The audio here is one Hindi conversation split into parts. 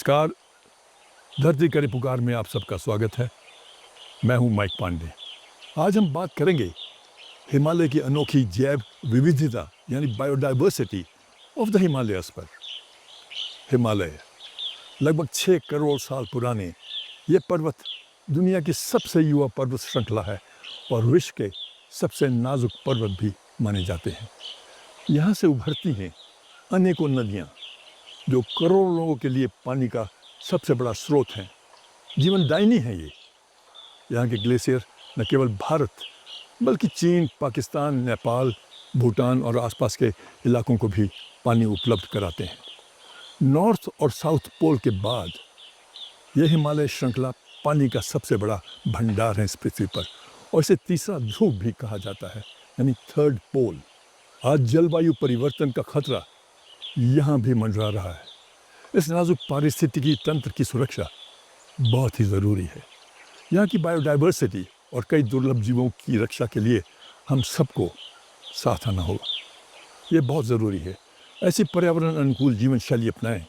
नमस्कार, धरती करे पुकार में आप सबका स्वागत है। मैं हूं माइक पांडे। आज हम बात करेंगे हिमालय की अनोखी जैव विविधता यानी बायोडाइवर्सिटी ऑफ द हिमालयस पर। हिमालय लगभग 6 करोड़ साल पुराने ये पर्वत दुनिया की सबसे युवा पर्वत श्रृंखला है और विश्व के सबसे नाजुक पर्वत भी माने जाते हैं। यहाँ से उभरती हैं अनेकों नदियाँ जो करोड़ों लोगों के लिए पानी का सबसे बड़ा स्रोत हैं। जीवनदायिनी है ये। यहाँ के ग्लेशियर न केवल भारत बल्कि चीन, पाकिस्तान, नेपाल, भूटान और आसपास के इलाकों को भी पानी उपलब्ध कराते हैं। नॉर्थ और साउथ पोल के बाद यह हिमालय श्रृंखला पानी का सबसे बड़ा भंडार है इस पृथ्वी पर, और इसे तीसरा ध्रुव भी कहा जाता है यानी थर्ड पोल। आज जलवायु परिवर्तन का खतरा यहाँ भी मंडरा रहा है। इस नाजुक पारिस्थितिकी तंत्र की सुरक्षा बहुत ही ज़रूरी है। यहाँ की बायोडाइवर्सिटी और कई दुर्लभ जीवों की रक्षा के लिए हम सबको साथ आना होगा। ये बहुत ज़रूरी है। ऐसी पर्यावरण अनुकूल जीवन शैली अपनाएं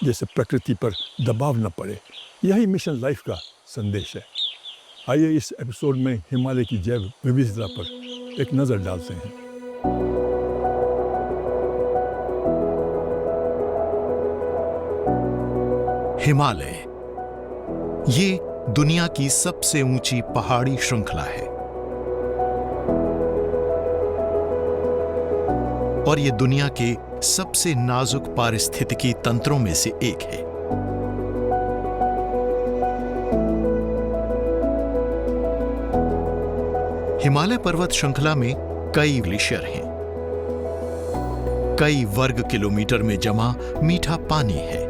जैसे प्रकृति पर दबाव न पड़े। यही मिशन लाइफ का संदेश है। आइए इस एपिसोड में हिमालय की जैव विविधता पर एक नज़र डालते हैं। हिमालय ये दुनिया की सबसे ऊंची पहाड़ी श्रृंखला है और ये दुनिया के सबसे नाजुक पारिस्थितिकी तंत्रों में से एक है। हिमालय पर्वत श्रृंखला में कई ग्लेशियर हैं। कई वर्ग किलोमीटर में जमा मीठा पानी है।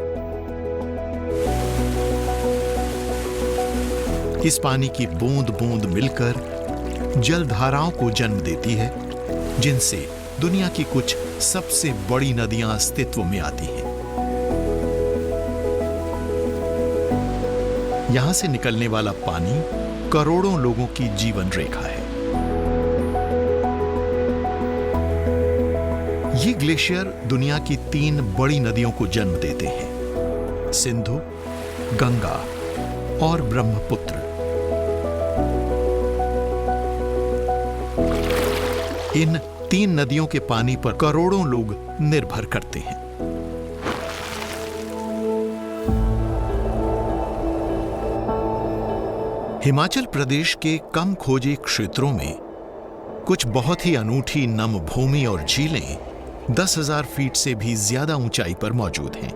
इस पानी की बूंद बूंद मिलकर जलधाराओं को जन्म देती है, जिनसे दुनिया की कुछ सबसे बड़ी नदियां अस्तित्व में आती हैं। यहां से निकलने वाला पानी करोड़ों लोगों की जीवन रेखा है। ये ग्लेशियर दुनिया की 3 बड़ी नदियों को जन्म देते हैं, सिंधु, गंगा और ब्रह्मपुत्र। इन 3 नदियों के पानी पर करोड़ों लोग निर्भर करते हैं। हिमाचल प्रदेश के कम खोजे क्षेत्रों में कुछ बहुत ही अनूठी नम भूमि और झीलें 10,000 फीट से भी ज्यादा ऊंचाई पर मौजूद हैं।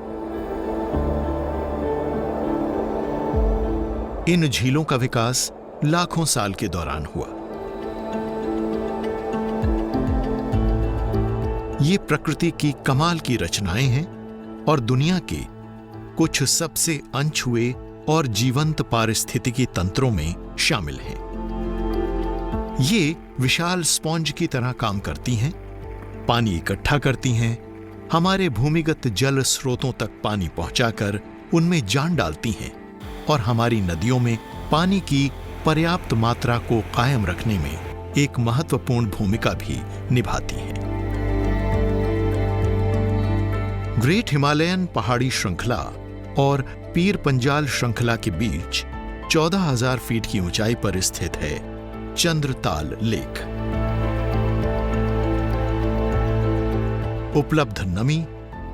इन झीलों का विकास लाखों साल के दौरान हुआ। ये प्रकृति की कमाल की रचनाएं हैं और दुनिया के कुछ सबसे अनछुए और जीवंत पारिस्थितिकी तंत्रों में शामिल हैं। ये विशाल स्पॉन्ज की तरह काम करती हैं, पानी इकट्ठा करती हैं, हमारे भूमिगत जल स्रोतों तक पानी पहुंचाकर उनमें जान डालती हैं और हमारी नदियों में पानी की पर्याप्त मात्रा को कायम रखने में एक महत्वपूर्ण भूमिका भी निभाती हैं। ग्रेट हिमालयन पहाड़ी श्रृंखला और पीर पंजाल श्रृंखला के बीच 14,000 फीट की ऊंचाई पर स्थित है चंद्रताल लेक। उपलब्ध नमी,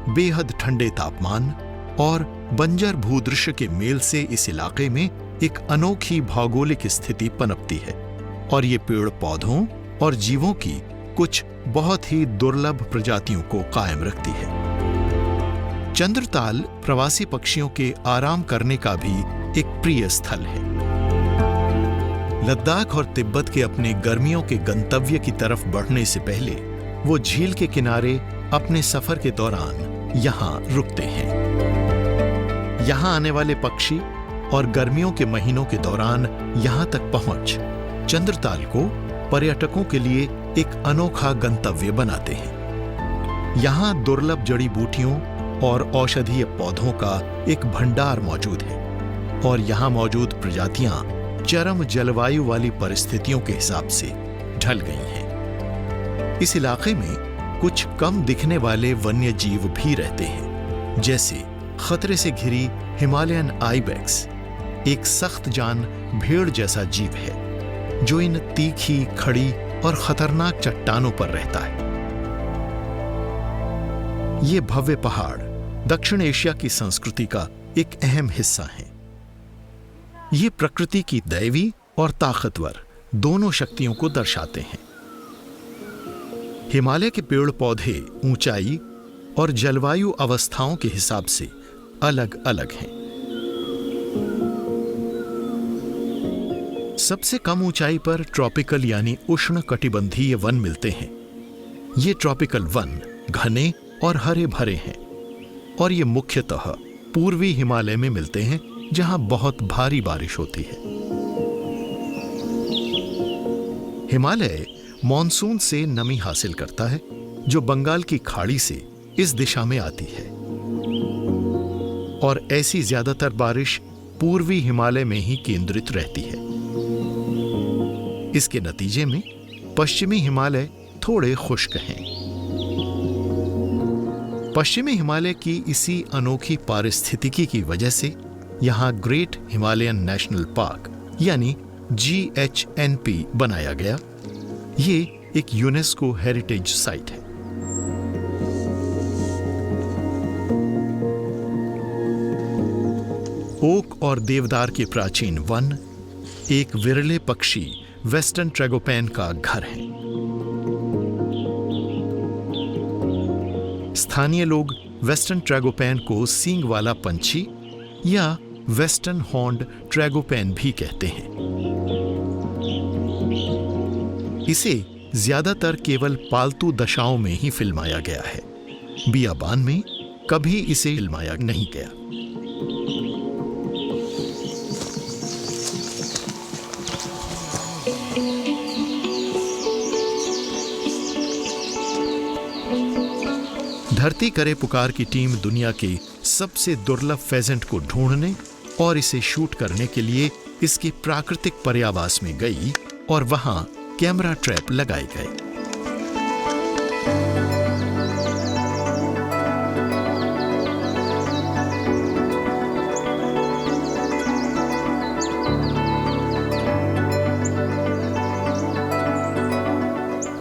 बेहद ठंडे तापमान और बंजर भूदृश्य के मेल से इस इलाके में एक अनोखी भौगोलिक स्थिति पनपती है और ये पेड़ पौधों और जीवों की कुछ बहुत ही दुर्लभ प्रजातियों को कायम रखती है। चंद्रताल प्रवासी पक्षियों के आराम करने का भी एक प्रिय स्थल है। लद्दाख और तिब्बत के अपने गर्मियों के गंतव्य की तरफ बढ़ने से पहले वो झील के किनारे अपने सफर के दौरान यहाँ रुकते हैं। यहाँ आने वाले पक्षी और गर्मियों के महीनों के दौरान यहाँ तक पहुंच चंद्रताल को पर्यटकों के लिए एक अनोखा गंतव्य बनाते हैं। यहाँ दुर्लभ जड़ी बूटियों और औषधीय पौधों का एक भंडार मौजूद है और यहाँ मौजूद प्रजातियां चरम जलवायु वाली परिस्थितियों के हिसाब से ढल गई हैं। इस इलाके में कुछ कम दिखने वाले वन्य जीव भी रहते हैं, जैसे खतरे से घिरी हिमालयन आइबेक्स एक सख्त जान भेड़ जैसा जीव है जो इन तीखी, खड़ी और खतरनाक चट्टानों पर रहता है। ये भव्य पहाड़ दक्षिण एशिया की संस्कृति का एक अहम हिस्सा हैं। ये प्रकृति की दैवी और ताकतवर दोनों शक्तियों को दर्शाते हैं। हिमालय के पेड़ पौधे ऊंचाई और जलवायु अवस्थाओं के हिसाब से अलग अलग हैं। सबसे कम ऊंचाई पर ट्रॉपिकल यानी उष्ण कटिबंधीय वन मिलते हैं। ये ट्रॉपिकल वन घने और हरे भरे हैं और ये मुख्यतः पूर्वी हिमालय में मिलते हैं जहां बहुत भारी बारिश होती है। हिमालय मॉनसून से नमी हासिल करता है जो बंगाल की खाड़ी से इस दिशा में आती है और ऐसी ज्यादातर बारिश पूर्वी हिमालय में ही केंद्रित रहती है। इसके नतीजे में पश्चिमी हिमालय थोड़े खुश्क हैं। पश्चिमी हिमालय की इसी अनोखी पारिस्थितिकी की वजह से यहां ग्रेट हिमालयन नेशनल पार्क यानी GHNP बनाया गया। ये एक यूनेस्को हेरिटेज साइट है। ओक और देवदार के प्राचीन वन एक विरले पक्षी वेस्टर्न ट्रैगोपैन का घर है। स्थानीय लोग वेस्टर्न ट्रैगोपैन को सींग वाला पंछी या वेस्टर्न हॉर्न्ड ट्रैगोपैन भी कहते हैं। इसे ज्यादातर केवल पालतू दशाओं में ही फिल्माया गया है। बियाबान में कभी इसे फिल्माया नहीं गया। धरती करे पुकार की टीम दुनिया के सबसे दुर्लभ फेजेंट को ढूंढने और इसे शूट करने के लिए इसके प्राकृतिक पर्यावास में गई और वहां कैमरा ट्रैप लगाए गए।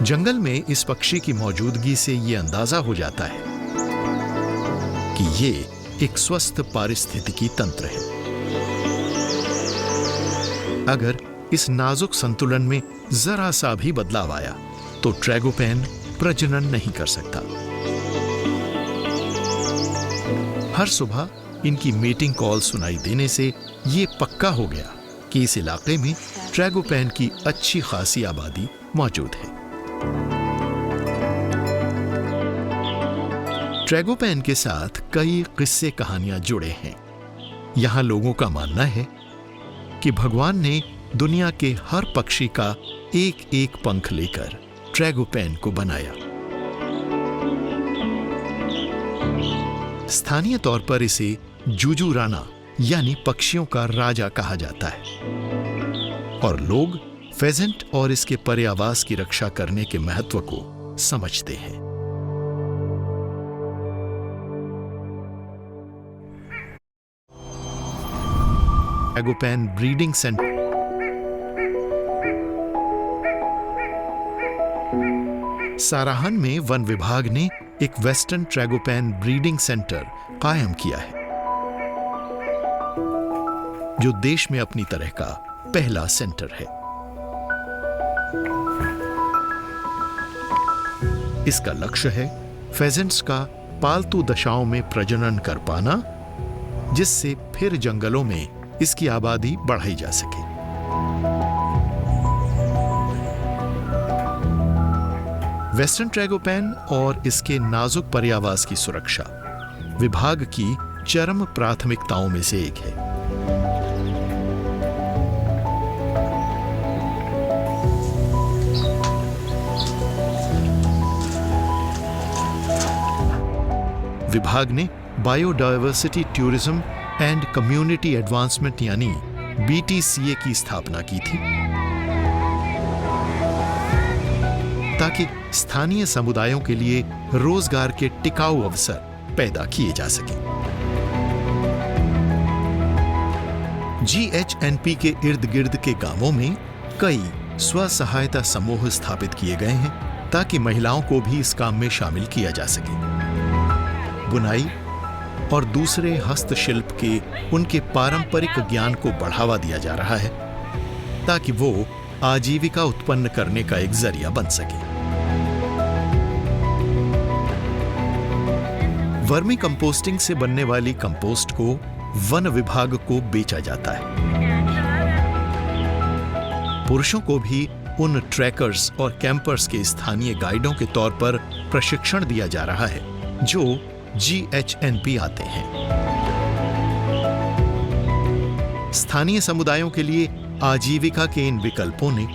जंगल में इस पक्षी की मौजूदगी से यह अंदाजा हो जाता है कि ये एक स्वस्थ पारिस्थितिकी तंत्र है। अगर इस नाजुक संतुलन में जरा सा भी बदलाव आया तो ट्रैगोपैन प्रजनन नहीं कर सकता। हर सुबह इनकी मीटिंग कॉल सुनाई देने से यह पक्का हो गया कि इस इलाके में ट्रैगोपैन की अच्छी खासी आबादी मौजूद है। ट्रैगोपैन के साथ कई किस्से कहानियां जुड़े हैं। यहां लोगों का मानना है कि भगवान ने दुनिया के हर पक्षी का एक एक पंख लेकर ट्रैगोपैन को बनाया। स्थानीय तौर पर इसे जूजू राना यानी पक्षियों का राजा कहा जाता है और लोग फेजेंट और इसके पर्यावास की रक्षा करने के महत्व को समझते हैं। ट्रैगोपैन ब्रीडिंग सेंटर साराहन में वन विभाग ने एक वेस्टर्न ट्रैगोपैन ब्रीडिंग सेंटर कायम किया है जो देश में अपनी तरह का पहला सेंटर है। इसका लक्ष्य है फेजेंट्स का पालतू दशाओं में प्रजनन कर पाना, जिससे फिर जंगलों में इसकी आबादी बढ़ाई जा सके। वेस्टर्न ट्रैगोपैन और इसके नाजुक पर्यावास की सुरक्षा विभाग की चरम प्राथमिकताओं में से एक है। विभाग ने biodiversity tourism and community advancement यानी BTCA की स्थापना की थी ताकि स्थानीय समुदायों के लिए रोजगार के टिकाऊ अवसर पैदा किए जा सकें। GHNP के इर्द गिर्द के गांवों में कई स्व सहायता समूह स्थापित किए गए हैं ताकि महिलाओं को भी इस काम में शामिल किया जा सके। बुनाई और दूसरे हस्तशिल्प के उनके पारंपरिक ज्ञान को बढ़ावा दिया जा रहा है ताकि वो आजीविका उत्पन्न करने का एक जरिया बन सके। वर्मी कंपोस्टिंग से बनने वाली कंपोस्ट को वन विभाग को बेचा जाता है। पुरुषों को भी उन ट्रैकर्स और कैंपर्स के स्थानीय गाइडों के तौर पर प्रशिक्षण दिया जा रहा है जो GHNP आते हैं। स्थानीय समुदायों के लिए आजीविका के इन विकल्पों ने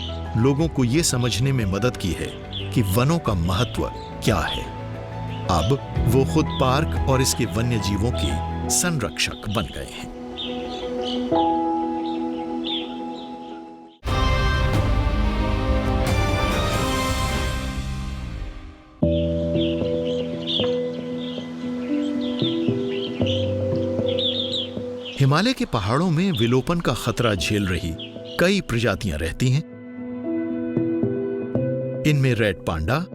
लोगों को यह समझने में मदद की है कि वनों का महत्व क्या है। अब वो खुद पार्क और इसके वन्य जीवों के संरक्षक बन गए हैं। हिमालय के पहाड़ों में विलोपन का खतरा झेल रही कई प्रजातियां रहती हैं। इनमें रेड पांडा,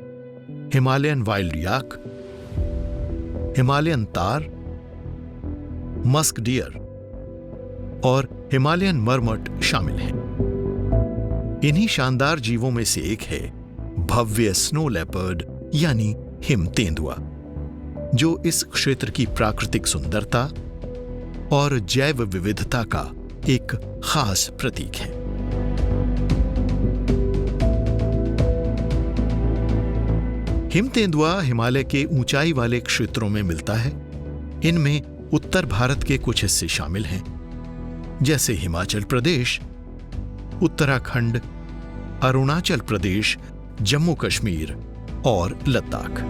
हिमालयन वाइल्ड याक, हिमालयन तार, मस्क डियर और हिमालयन मरमट शामिल हैं। इन्हीं शानदार जीवों में से एक है भव्य स्नो लेपर्ड यानी हिम तेंदुआ, जो इस क्षेत्र की प्राकृतिक सुंदरता और जैव विविधता का एक खास प्रतीक है। हिम तेंदुआ हिमालय के ऊंचाई वाले क्षेत्रों में मिलता है। इनमें उत्तर भारत के कुछ हिस्से शामिल हैं, जैसे हिमाचल प्रदेश, उत्तराखंड, अरुणाचल प्रदेश, जम्मू कश्मीर और लद्दाख।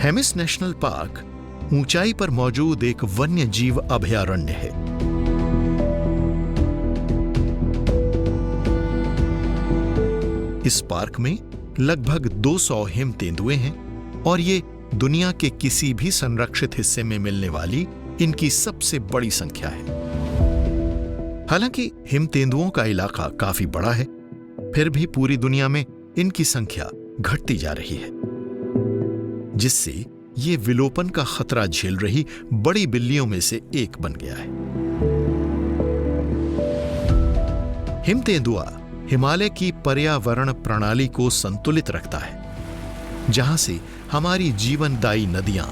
हेमिस नेशनल पार्क ऊंचाई पर मौजूद एक वन्य जीव अभयारण्य है। इस पार्क में लगभग 200 हिम तेंदुए हैं और ये दुनिया के किसी भी संरक्षित हिस्से में मिलने वाली इनकी सबसे बड़ी संख्या है। हालांकि हिम तेंदुओं का इलाका काफी बड़ा है, फिर भी पूरी दुनिया में इनकी संख्या घटती जा रही है, जिससे ये विलोपन का खतरा झेल रही बड़ी बिल्लियों में से एक बन गया है। हिम तेंदुआ हिमालय की पर्यावरण प्रणाली को संतुलित रखता है, जहां से हमारी जीवनदायी नदियां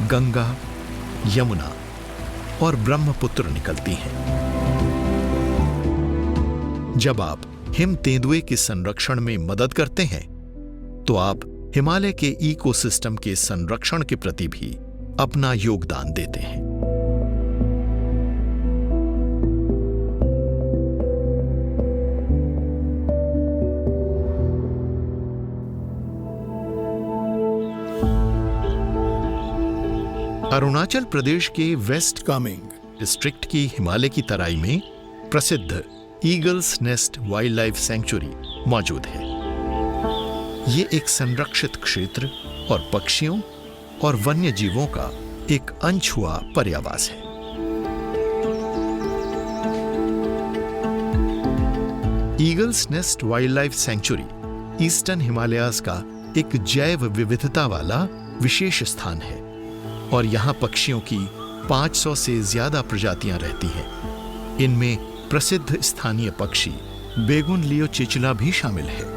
गंगा, यमुना और ब्रह्मपुत्र निकलती हैं। जब आप हिम तेंदुए के संरक्षण में मदद करते हैं, तो आप हिमालय के इकोसिस्टम के संरक्षण के प्रति भी अपना योगदान देते हैं। अरुणाचल प्रदेश के वेस्ट कामेंग डिस्ट्रिक्ट की हिमालय की तराई में प्रसिद्ध eagles nest wild life sanctuary मौजूद है। ये एक संरक्षित क्षेत्र और पक्षियों और वन्य जीवों का एक अनछुआ पर्यावास है। Eagles nest wild life sanctuary eastern Himalayas का एक जैव विविधता वाला विशेष स्थान है और यहां पक्षियों की 500 से ज्यादा प्रजातियां रहती हैं। इनमें प्रसिद्ध स्थानीय पक्षी बेगुन चिचला भी शामिल है।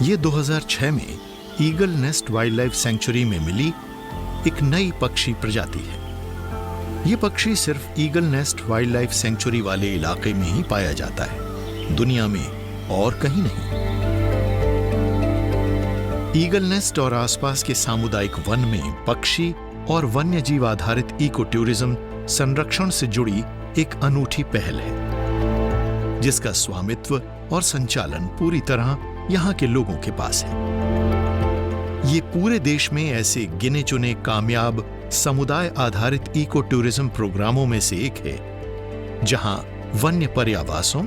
ये 2006 में eagle nest wild life sanctuary में मिली एक नई पक्षी प्रजाति है। ये पक्षी सिर्फ eagle nest wild life sanctuary वाले इलाके में ही पाया जाता है, दुनिया में और कहीं नहीं। ईगल नेस्ट और आसपास के सामुदायिक वन में पक्षी और वन्य जीव आधारित इको टूरिज्म संरक्षण से जुड़ी एक अनूठी पहल है, जिसका स्वामित्व और संचालन पूरी तरह यहां के लोगों के पास है। ये पूरे देश में ऐसे गिने चुने कामयाब समुदाय आधारित इको टूरिज्म प्रोग्रामों में से एक है, जहां वन्य पर्यावासों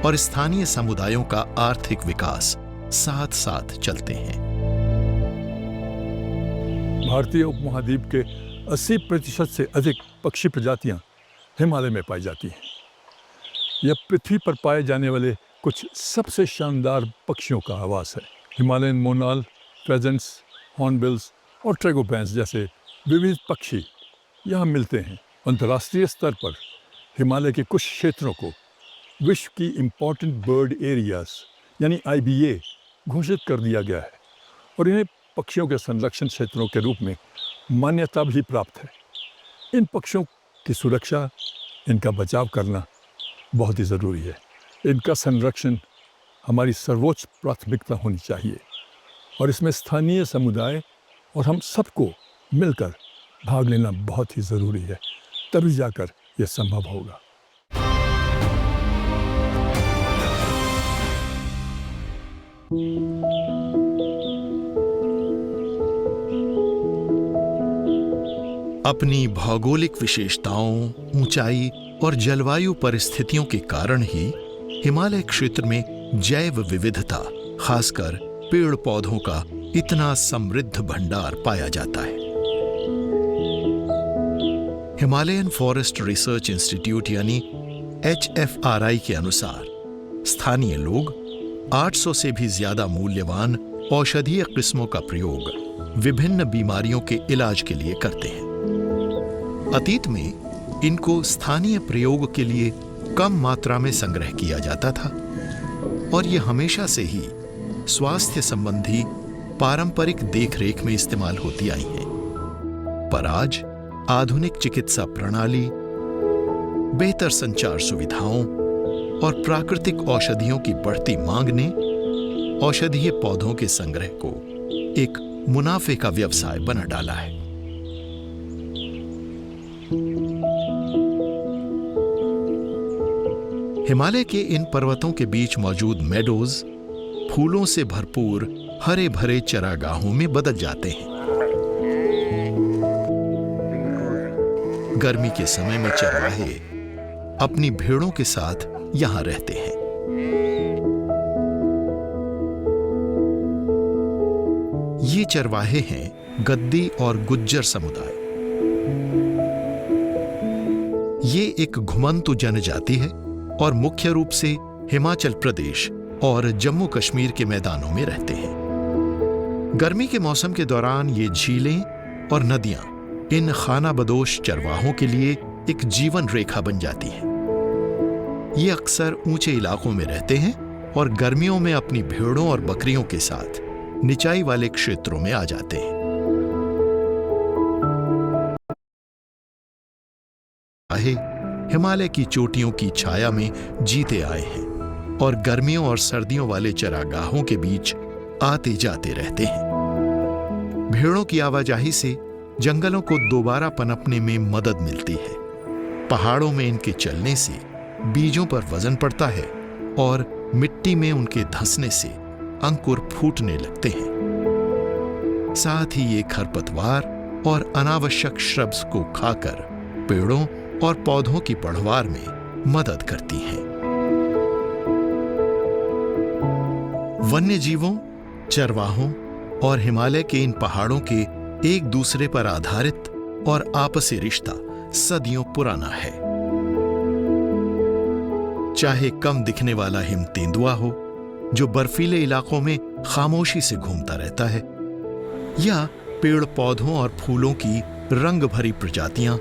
और स्थानीय समुदायों का आर्थिक विकास साथ साथ चलते हैं। भारतीय उपमहाद्वीप के 80% से अधिक पक्षी प्रजातियां हिमालय में पाई जाती हैं। यह पृथ्वी पर पाए जाने वाले कुछ सबसे शानदार पक्षियों का आवास है। हिमालयन मोनाल, फेजेंट्स, हॉर्नबिल्स और ट्रैगोपैंस जैसे विविध पक्षी यहाँ मिलते हैं। अंतर्राष्ट्रीय स्तर पर हिमालय के कुछ क्षेत्रों को विश्व की इम्पॉर्टेंट बर्ड एरियाज यानी IBA घोषित कर दिया गया है और इन्हें पक्षियों के संरक्षण क्षेत्रों के रूप में मान्यता भी प्राप्त है। इन पक्षियों की सुरक्षा, इनका बचाव करना बहुत ही ज़रूरी है। इनका संरक्षण हमारी सर्वोच्च प्राथमिकता होनी चाहिए और इसमें स्थानीय समुदाय और हम सबको मिलकर भाग लेना बहुत ही ज़रूरी है, तभी जाकर यह संभव होगा। अपनी भौगोलिक विशेषताओं, ऊंचाई और जलवायु परिस्थितियों के कारण ही हिमालय क्षेत्र में जैव विविधता, खासकर पेड़ पौधों का इतना समृद्ध भंडार पाया जाता है। हिमालयन फॉरेस्ट रिसर्च इंस्टीट्यूट यानी HFRI के अनुसार स्थानीय लोग 800 से भी ज्यादा मूल्यवान औषधीय किस्मों का प्रयोग विभिन्न बीमारियों के इलाज के लिए करते हैं। अतीत में इनको स्थानीय प्रयोग के लिए कम मात्रा में संग्रह किया जाता था और ये हमेशा से ही स्वास्थ्य संबंधी पारंपरिक देखरेख में इस्तेमाल होती आई हैं। पर आज आधुनिक चिकित्सा प्रणाली, बेहतर संचार सुविधाओं और प्राकृतिक औषधियों की बढ़ती मांग ने औषधीय पौधों के संग्रह को एक मुनाफे का व्यवसाय बना डाला है। हिमालय के इन पर्वतों के बीच मौजूद मेडोज फूलों से भरपूर हरे भरे चरागाहों में बदल जाते हैं। गर्मी के समय में चरवाहे अपनी भेड़ों के साथ यहां रहते हैं। ये चरवाहे हैं गद्दी और गुज्जर समुदाय। ये एक घुमंतु जनजाति है और मुख्य रूप से हिमाचल प्रदेश और जम्मू कश्मीर के मैदानों में रहते हैं। गर्मी के मौसम के दौरान ये झीलें और नदियां इन खानाबदोश चरवाहों के लिए एक जीवन रेखा बन जाती हैं। ये अक्सर ऊंचे इलाकों में रहते हैं और गर्मियों में अपनी भेड़ों और बकरियों के साथ निचाई वाले क्षेत्रों में आ जाते हैं। हिमालय की चोटियों की छाया में जीते आए हैं और गर्मियों और सर्दियों वाले चरागाहों के बीच आते जाते रहते हैं। भेड़ों की आवाजाही से जंगलों को दोबारा पनपने में मदद मिलती है। पहाड़ों में इनके चलने से बीजों पर वजन पड़ता है और मिट्टी में उनके धंसने से अंकुर फूटने लगते हैं। साथ ही ये खरपतवार और अनावश्यक श्रब्स को खाकर पेड़ों और पौधों की बढ़वार में मदद करती हैं। वन्य जीवों, चरवाहों और हिमालय के इन पहाड़ों के एक दूसरे पर आधारित और आपसी रिश्ता सदियों पुराना है। चाहे कम दिखने वाला हिम तेंदुआ हो जो बर्फीले इलाकों में खामोशी से घूमता रहता है, या पेड़ पौधों और फूलों की रंग भरी प्रजातियां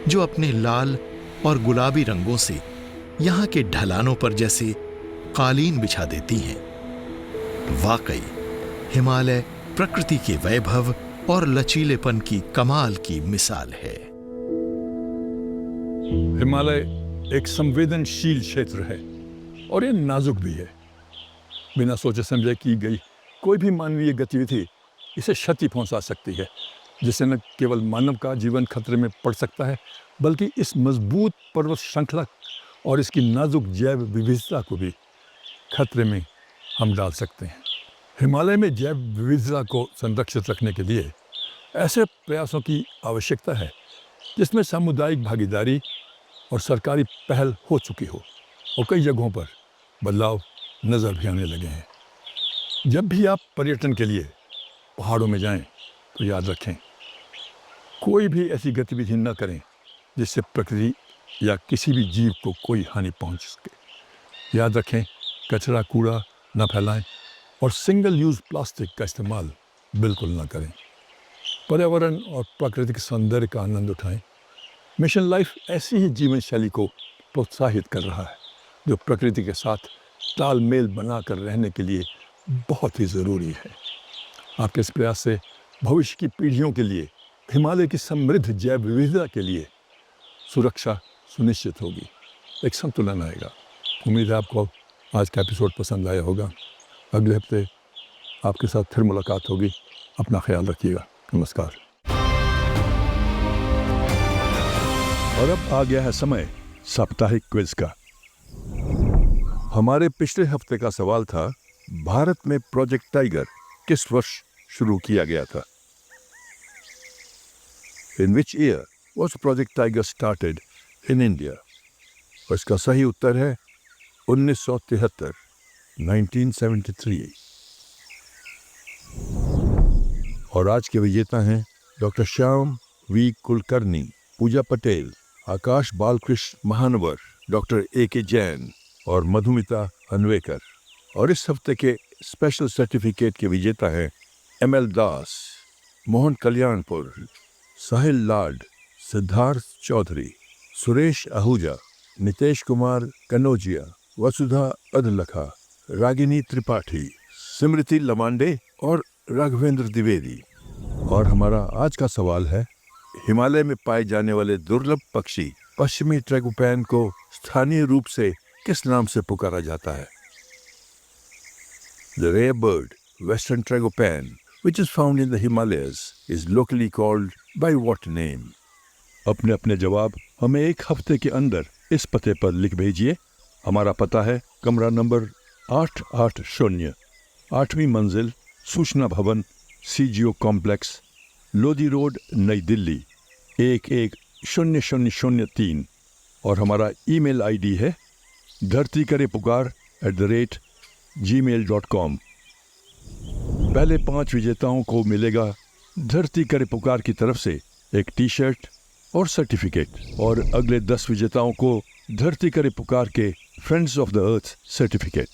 जो अपने लाल और गुलाबी रंगों से यहां के ढलानों पर जैसे कालीन बिछा देती हैं। वाकई हिमालय प्रकृति के वैभव और लचीलेपन की कमाल की मिसाल है। हिमालय एक संवेदनशील क्षेत्र है और ये नाजुक भी है। बिना सोचे समझे की गई कोई भी मानवीय गतिविधि इसे क्षति पहुंचा सकती है, जिससे न केवल मानव का जीवन खतरे में पड़ सकता है, बल्कि इस मजबूत पर्वत श्रृंखला और इसकी नाजुक जैव विविधता को भी खतरे में हम डाल सकते हैं। हिमालय में जैव विविधता को संरक्षित रखने के लिए ऐसे प्रयासों की आवश्यकता है जिसमें सामुदायिक भागीदारी और सरकारी पहल हो चुकी हो और कई जगहों पर बदलाव नज़र भी आने लगे हैं। जब भी आप पर्यटन के लिए पहाड़ों में जाएं तो याद रखें, कोई भी ऐसी गतिविधि न करें जिससे प्रकृति या किसी भी जीव को कोई हानि पहुंच सके। याद रखें, कचरा कूड़ा न फैलाएं और सिंगल यूज़ प्लास्टिक का इस्तेमाल बिल्कुल न करें। पर्यावरण और प्राकृतिक सौंदर्य का आनंद उठाएं। मिशन लाइफ ऐसी ही जीवन शैली को प्रोत्साहित कर रहा है जो प्रकृति के साथ तालमेल बनाकर रहने के लिए बहुत ही ज़रूरी है। आपके इस प्रयास से भविष्य की पीढ़ियों के लिए हिमालय की समृद्ध जैव विविधता के लिए सुरक्षा सुनिश्चित होगी, एक संतुलन आएगा। उम्मीद है आपको आज का एपिसोड पसंद आया होगा। अगले हफ्ते आपके साथ फिर मुलाकात होगी। अपना ख्याल रखिएगा। नमस्कार। और अब आ गया है समय साप्ताहिक क्विज का। हमारे पिछले हफ्ते का सवाल था, भारत में प्रोजेक्ट टाइगर किस वर्ष शुरू किया गया था? In which year was Project Tiger started in India? और इसका सही उत्तर है 1973, 1973। और आज के विजेता हैं doctor Shyam V Kulkarni, Pooja Patel, Akash Balkrishna Mahanavar, doctor A.K. Jain और मधुमिता अन्वेकर। और इस हफ्ते के स्पेशल सर्टिफिकेट के विजेता हैं M.L. दास, मोहन कल्याणपुर, साहिल लाड, सिद्धार्थ चौधरी, सुरेश आहूजा, नितेश कुमार कनौजिया, वसुधा अधलखा, रागिनी त्रिपाठी, स्मृति लमांडे और राघवेंद्र द्विवेदी। और हमारा आज का सवाल है, हिमालय में पाए जाने वाले दुर्लभ पक्षी पश्चिमी ट्रैगोपैन को स्थानीय रूप से किस नाम से पुकारा जाता है? The rare bird, Western tragopan, which is found in the Himalayas, is locally called by what name? अपने अपने जवाब हमें एक हफ्ते के अंदर इस पते पर लिख भेजिए। हमारा पता है कमरा नंबर 880, 8वीं मंजिल, सूचना भवन, CGO कॉम्प्लेक्स, लोधी रोड, नई दिल्ली 110003। और हमारा ईमेल ID है dhartikarepukaar@gmail.com। पहले 5 विजेताओं को मिलेगा धरती करे पुकार की तरफ से एक टी-शर्ट और सर्टिफिकेट, और अगले 10 विजेताओं को धरती करे पुकार के friends of the earth certificate.